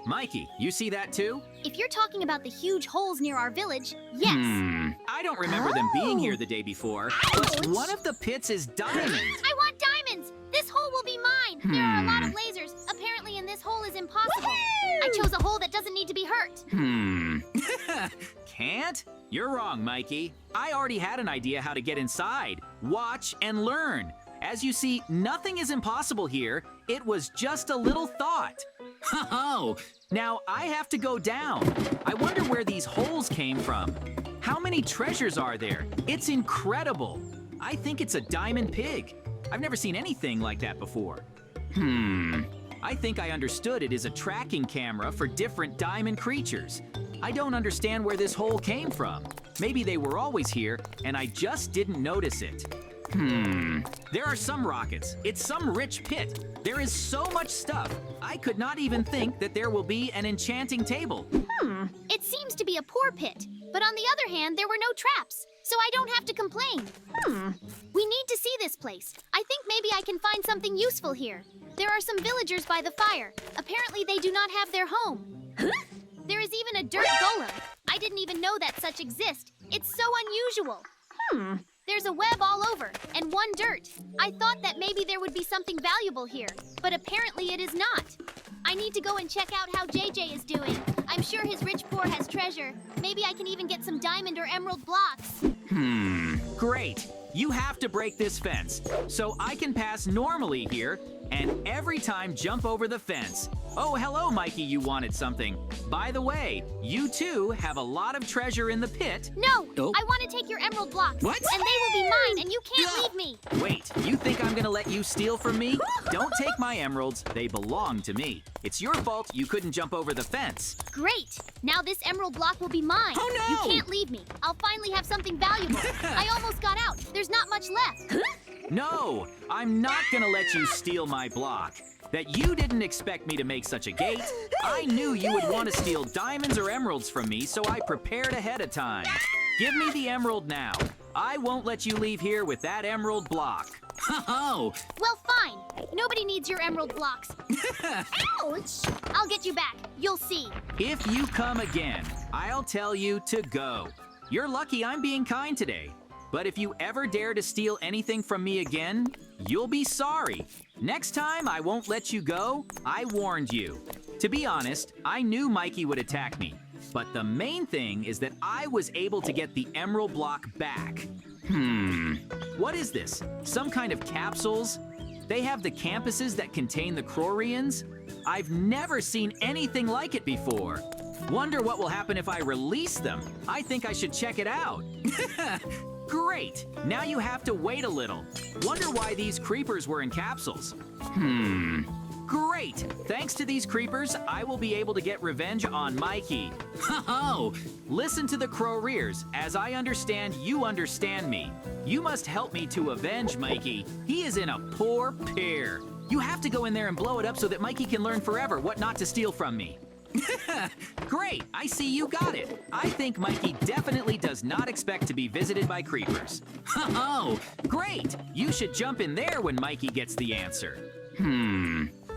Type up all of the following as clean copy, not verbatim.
Mikey, you see that too? If you're talking about the huge holes near our village, yes. I don't remember them being here the day before, but one of the pits is diamond. I want diamonds! This hole will be mine! There are a lot of lasers. Apparently in this hole is impossible. I chose a hole that doesn't need to be hurt. Can't? You're wrong, Mikey. I already had an idea how to get inside. Watch and learn. As you see, nothing is impossible here. It was just a little thought. Oh, now I have to go down. I wonder where these holes came from. How many treasures are there? It's incredible. I think it's a diamond pig. I've never seen anything like that before. I think I understood it is a tracking camera for different diamond creatures. I don't understand where this hole came from. Maybe they were always here and I just didn't notice it. There are some rockets. It's some rich pit. There is so much stuff. I could not even think that there will be an enchanting table. It seems to be a poor pit, but on the other hand, there were no traps, so I don't have to complain. We need to see this place. I think maybe I can find something useful here. There are some villagers by the fire. Apparently they do not have their home. There is even a dirt golem. I didn't even know that such exist. It's so unusual. There's a web all over, and one dirt. I thought that maybe there would be something valuable here, but apparently it is not. I need to go and check out how JJ is doing. I'm sure his rich poor has treasure. Maybe I can even get some diamond or emerald blocks. Great. You have to break this fence, so I can pass normally here, and every time jump over the fence. Oh, hello, Mikey, you wanted something. By the way, you too have a lot of treasure in the pit. No, I want to take your emerald blocks. What? And they will be mine, and you can't leave me. Wait, you think I'm gonna let you steal from me? Don't take my emeralds, they belong to me. It's your fault you couldn't jump over the fence. Great! Now this emerald block will be mine. Oh, no! You can't leave me. I'll finally have something valuable. I almost got out. There's not much left. No, I'm not gonna let you steal my block. That you didn't expect me to make such a gate. I knew you would want to steal diamonds or emeralds from me, so I prepared ahead of time. Give me the emerald now. I won't let you leave here with that emerald block. Oh! Well, fine. Nobody needs your emerald blocks. Ouch! I'll get you back. You'll see. If you come again, I'll tell you to go. You're lucky I'm being kind today. But if you ever dare to steal anything from me again, you'll be sorry. Next time, I won't let you go. I warned you. To be honest, I knew Mikey would attack me. But the main thing is that I was able to get the emerald block back. What is this? Some kind of capsules? They have the campuses that contain the Crorians? I've never seen anything like it before. Wonder what will happen if I release them. I think I should check it out. Great! Now you have to wait a little. Wonder why these creepers were in capsules. Great! Thanks to these creepers, I will be able to get revenge on Mikey. Ho-ho! Listen to the Croriers. As I understand, you understand me. You must help me to avenge Mikey. He is in a poor pair. You have to go in there and blow it up so that Mikey can learn forever what not to steal from me. Great, I see you got it. I think Mikey definitely does not expect to be visited by creepers. Oh, great. You should jump in there when Mikey gets the answer.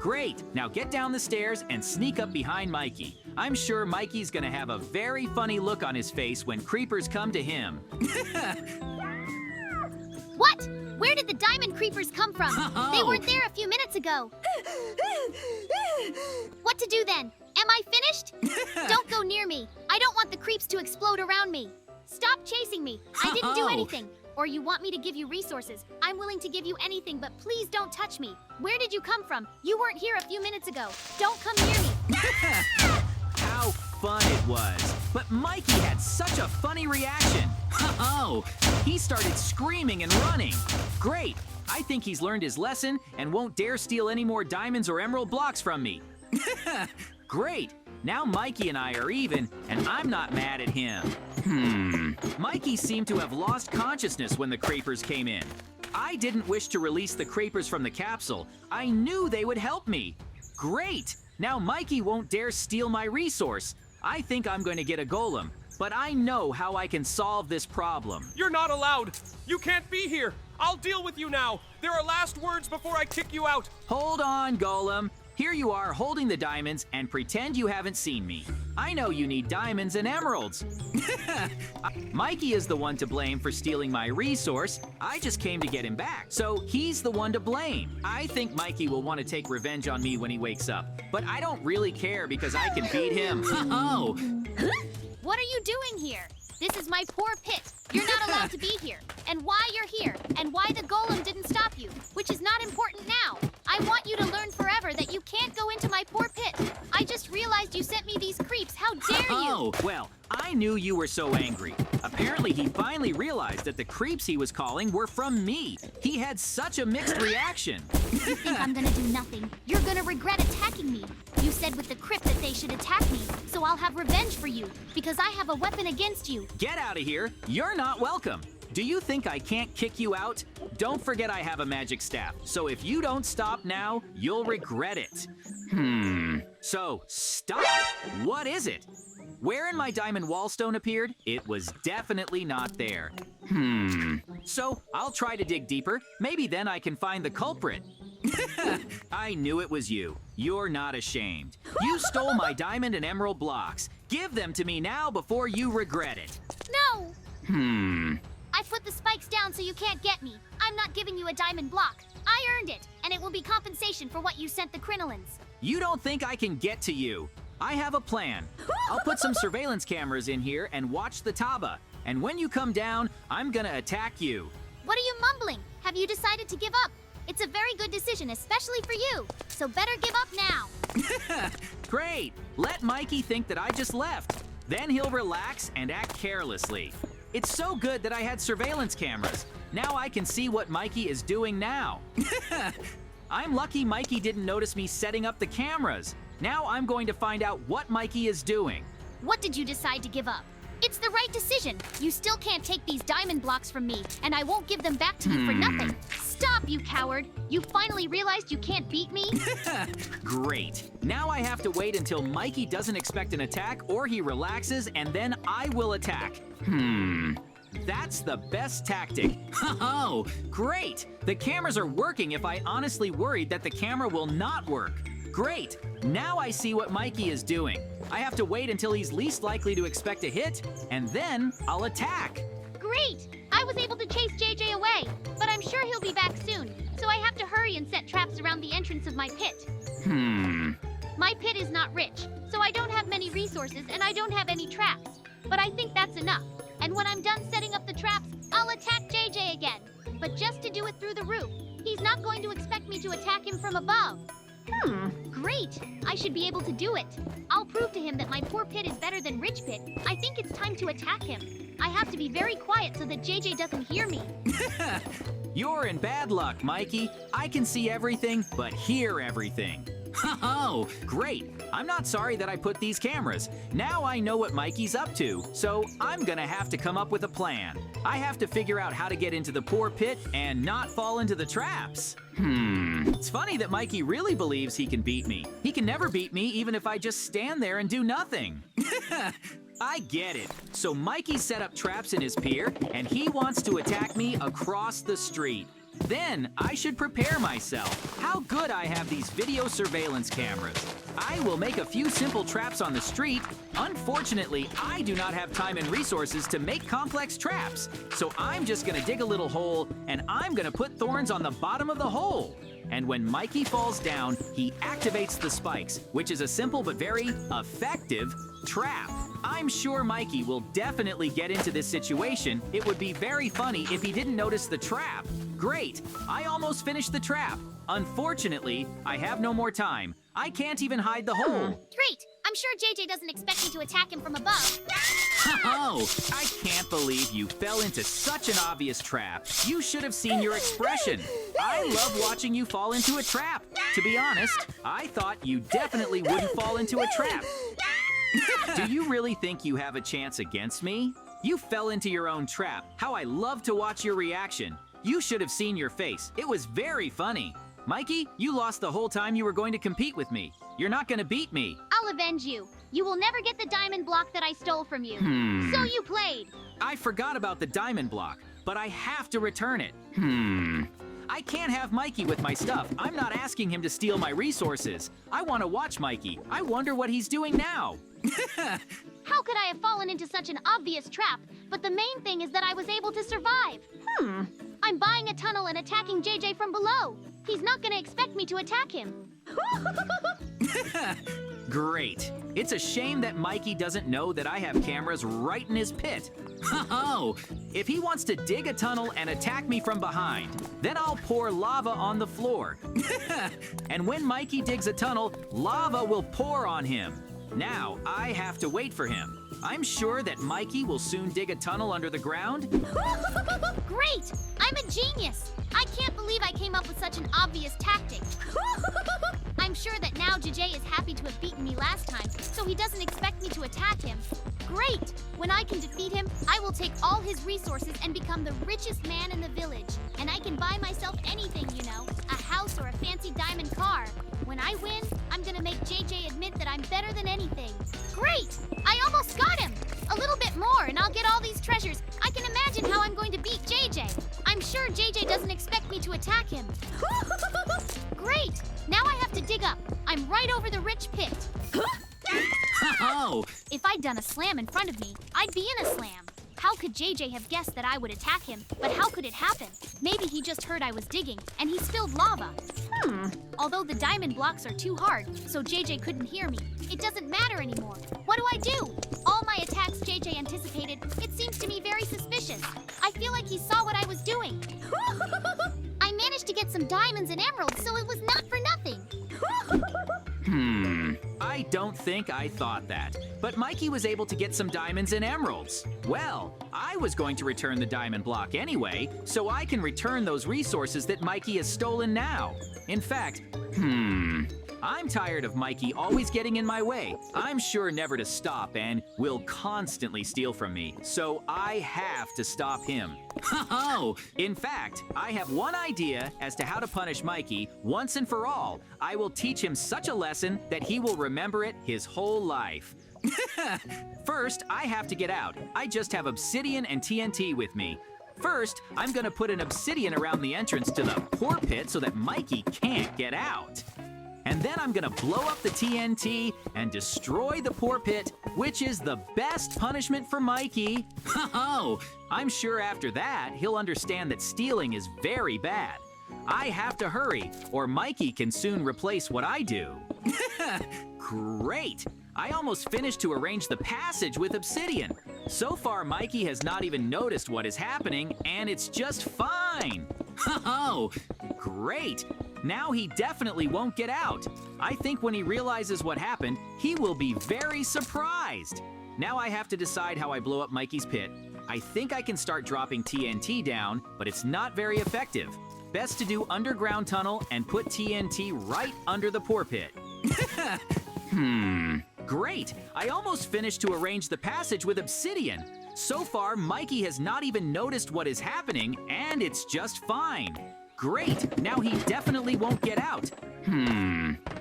Great, now get down the stairs and sneak up behind Mikey. I'm sure Mikey's gonna have a very funny look on his face when creepers come to him. What? Where did the diamond creepers come from? Oh. They weren't there a few minutes ago. What to do then? Am I finished? Don't go near me. I don't want the creeps to explode around me. Stop chasing me. I didn't do anything. Or you want me to give you resources. I'm willing to give you anything, but please don't touch me. Where did you come from? You weren't here a few minutes ago. Don't come near me. How fun it was. But Mikey had such a funny reaction. Oh, he started screaming and running. Great. I think he's learned his lesson and won't dare steal any more diamonds or emerald blocks from me. Great. Now Mikey and I are even, and I'm not mad at him. Mikey seemed to have lost consciousness when the creepers came in. I didn't wish to release the creepers from the capsule. I knew they would help me. Great. Now Mikey won't dare steal my resource. I think I'm going to get a golem, but I know how I can solve this problem. You're not allowed. You can't be here. I'll deal with you now. There are last words before I kick you out. Hold on, Golem. Here you are holding the diamonds and pretend you haven't seen me. I know you need diamonds and emeralds. Mikey is the one to blame for stealing my resource. I just came to get him back, so he's the one to blame. I think Mikey will want to take revenge on me when he wakes up, but I don't really care because I can beat him. Oh! What are you doing here? This is my poor pit. You're not allowed to be here. And why you're here, and why the golem didn't stop you, which is not important now. I want you to learn forever that you can't go into my poor pit. I just realized you sent me these creeps. How dare you? Oh, well, I knew you were so angry. Apparently, he finally realized that the creeps he was calling were from me. He had such a mixed reaction. You think I'm gonna do nothing? You're gonna regret attacking me. You said with the crypt that they should attack me, so I'll have revenge for you, because I have a weapon against you. Get out of here. You're not welcome. Do you think I can't kick you out? Don't forget I have a magic staff, so if you don't stop now, you'll regret it. So, stop! What is it? Where in my diamond wallstone appeared? It was definitely not there. So, I'll try to dig deeper. Maybe then I can find the culprit. I knew it was you. You're not ashamed. You stole my diamond and emerald blocks. Give them to me now before you regret it. No! I put the spikes down so you can't get me. I'm not giving you a diamond block. I earned it, and it will be compensation for what you sent the crinolines. You don't think I can get to you. I have a plan. I'll put some surveillance cameras in here and watch the Taba. And when you come down, I'm gonna attack you. What are you mumbling? Have you decided to give up? It's a very good decision, especially for you. So better give up now. Great. Let Mikey think that I just left. Then he'll relax and act carelessly. It's so good that I had surveillance cameras. Now I can see what Mikey is doing now. I'm lucky Mikey didn't notice me setting up the cameras. Now I'm going to find out what Mikey is doing. What did you decide to give up? It's the right decision. You still can't take these diamond blocks from me, and I won't give them back to you for nothing. Stop, you coward! You finally realized you can't beat me? Great. Now I have to wait until Mikey doesn't expect an attack or he relaxes, and then I will attack. That's the best tactic. Oh, great! The cameras are working if I honestly worried that the camera will not work. Great! Now I see what Mikey is doing. I have to wait until he's least likely to expect a hit, and then I'll attack. Great! I was able to chase JJ away, but I'm sure he'll be back soon, so I have to hurry and set traps around the entrance of my pit. My pit is not rich, so I don't have many resources and I don't have any traps. But I think that's enough. And when I'm done setting up the traps, I'll attack JJ again. But just to do it through the roof. He's not going to expect me to attack him from above. Great! I should be able to do it. I'll prove to him that my poor pit is better than rich pit. I think it's time to attack him. I have to be very quiet so that JJ doesn't hear me. You're in bad luck, Mikey. I can see everything, but hear everything. Oh, great. I'm not sorry that I put these cameras. Now I know what Mikey's up to, so I'm gonna have to come up with a plan. I have to figure out how to get into the poor pit and not fall into the traps. It's funny that Mikey really believes he can beat me. He can never beat me even if I just stand there and do nothing. I get it. So Mikey set up traps in his pier, and he wants to attack me across the street. Then I should prepare myself. How good I have these video surveillance cameras. I will make a few simple traps on the street. Unfortunately, I do not have time and resources to make complex traps. So I'm just gonna dig a little hole, and I'm gonna put thorns on the bottom of the hole. And when Mikey falls down, he activates the spikes, which is a simple but very effective trap. I'm sure Mikey will definitely get into this situation. It would be very funny if he didn't notice the trap. Great, I almost finished the trap. Unfortunately, I have no more time. I can't even hide the hole. Great! I'm sure JJ doesn't expect me to attack him from above. Oh, I can't believe you fell into such an obvious trap. You should have seen your expression. I love watching you fall into a trap. To be honest, I thought you definitely wouldn't fall into a trap. Do you really think you have a chance against me? You fell into your own trap. How I love to watch your reaction. You should have seen your face. It was very funny. Mikey, you lost the whole time you were going to compete with me. You're not going to beat me. I'll avenge you. You will never get the diamond block that I stole from you. So you played. I forgot about the diamond block, but I have to return it. I can't have Mikey with my stuff. I'm not asking him to steal my resources. I want to watch Mikey. I wonder what he's doing now. How could I have fallen into such an obvious trap? But the main thing is that I was able to survive. I'm buying a tunnel and attacking JJ from below. He's not gonna expect me to attack him. Great. It's a shame that Mikey doesn't know that I have cameras right in his pit. Oh, if he wants to dig a tunnel and attack me from behind, then I'll pour lava on the floor. And when Mikey digs a tunnel, lava will pour on him. Now, I have to wait for him. I'm sure that Mikey will soon dig a tunnel under the ground. Great! I'm a genius! I can't believe I came up with such an obvious tactic. I'm sure that now JJ is happy to have beaten me last time, so he doesn't expect me to attack him. Great! When I can defeat him, I will take all his resources and become the richest man in the village. And I can buy myself anything, you know, a house or a fancy diamond car. When I win, I'm gonna make JJ admit that I'm better than anything. Great! I almost got him! A little bit more and I'll get all these treasures. I can imagine how I'm going to beat JJ. I'm sure JJ doesn't expect me to attack him. Great! Now I have to dig up. I'm right over the rich pit. Oh! If I'd done a slam in front of me, I'd be in a slam. How could JJ have guessed that I would attack him? But how could it happen? Maybe he just heard I was digging, and he spilled lava. Although the diamond blocks are too hard, so JJ couldn't hear me. It doesn't matter anymore. What do I do? All my attacks JJ anticipated, it seems to me very suspicious. I feel like he saw what I was doing. I managed to get some diamonds and emeralds, so it was not for nothing. I don't think I thought that. But Mikey was able to get some diamonds and emeralds. Well, I was going to return the diamond block anyway, so I can return those resources that Mikey has stolen now. In fact, I'm tired of Mikey always getting in my way. I'm sure never to stop and will constantly steal from me, so I have to stop him. Oh, in fact, I have one idea as to how to punish Mikey once and for all. I will teach him such a lesson that he will remember it his whole life. First, I have to get out. I just have obsidian and TNT with me. First, I'm gonna put an obsidian around the entrance to the poor pit so that Mikey can't get out. And then I'm gonna blow up the TNT and destroy the poor pit, which is the best punishment for Mikey. Oh, I'm sure after that, he'll understand that stealing is very bad. I have to hurry, or Mikey can soon replace what I do. Great! I almost finished to arrange the passage with obsidian. So far, Mikey has not even noticed what is happening, and it's just fine. Oh, great! Now he definitely won't get out. I think when he realizes what happened, he will be very surprised. Now I have to decide how I blow up Mikey's pit. I think I can start dropping TNT down, but it's not very effective. Best to do underground tunnel and put TNT right under the poor pit. Great! I almost finished to arrange the passage with obsidian. So far, Mikey has not even noticed what is happening, and it's just fine. Great! Now he definitely won't get out.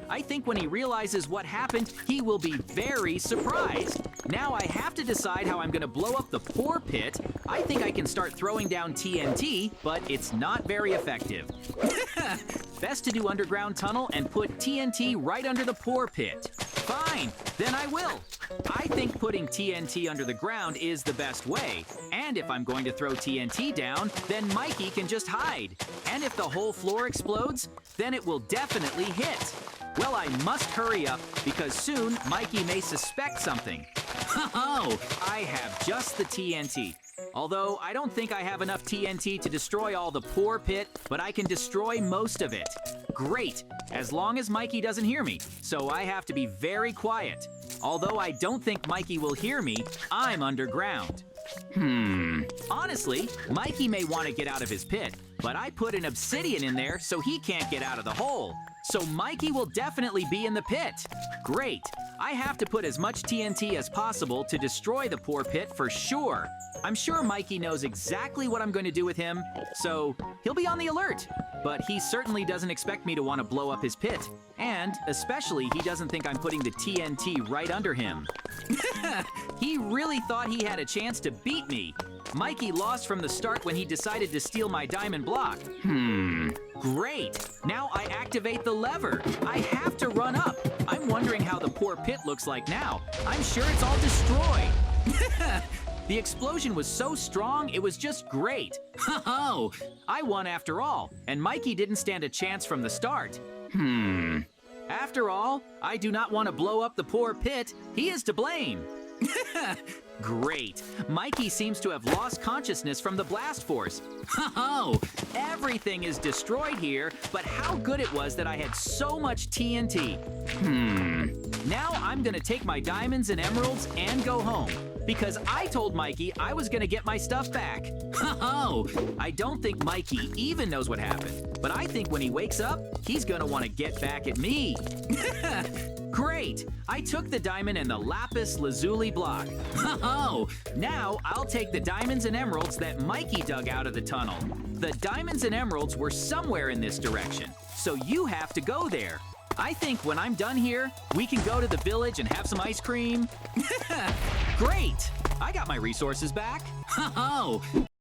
I think when he realizes what happened, he will be very surprised. Now I have to decide how I'm gonna blow up the poor pit. I think I can start throwing down TNT, but it's not very effective. Best to do underground tunnel and put TNT right under the poor pit. Fine, then I will. I think putting TNT under the ground is the best way. And if I'm going to throw TNT down, then Mikey can just hide. And if the whole floor explodes, then it will definitely hit. Well, I must hurry up because soon Mikey may suspect something. Oh, I have just the TNT. Although I don't think I have enough TNT to destroy all the poor pit, but I can destroy most of it. Great, as long as Mikey doesn't hear me, so I have to be very quiet. Although I don't think Mikey will hear me, I'm underground. Honestly, Mikey may want to get out of his pit, but I put an obsidian in there so he can't get out of the hole. So Mikey will definitely be in the pit. Great, I have to put as much TNT as possible to destroy the poor pit for sure. I'm sure Mikey knows exactly what I'm going to do with him, so he'll be on the alert. But he certainly doesn't expect me to want to blow up his pit. And especially, he doesn't think I'm putting the TNT right under him. He really thought he had a chance to beat me. Mikey lost from the start when he decided to steal my diamond block. Great. Now I activate the lever. I have to run up. I'm wondering how the poor pit looks like now. I'm sure it's all destroyed. The explosion was so strong, it was just great. Ho-ho! I won after all, and Mikey didn't stand a chance from the start. After all, I do not want to blow up the poor pit. He is to blame. Great. Mikey seems to have lost consciousness from the blast force. Ho-ho! Everything is destroyed here, but how good it was that I had so much TNT. Now I'm gonna take my diamonds and emeralds and go home, because I told Mikey I was gonna get my stuff back. Ho-ho! I don't think Mikey even knows what happened, but I think when he wakes up, he's gonna want to get back at me. Great! I took the diamond and the lapis lazuli block. Ho-ho! Now I'll take the diamonds and emeralds that Mikey dug out of the tunnel. The diamonds and emeralds were somewhere in this direction, so you have to go there. I think when I'm done here, we can go to the village and have some ice cream. Great! I got my resources back. Ho-ho!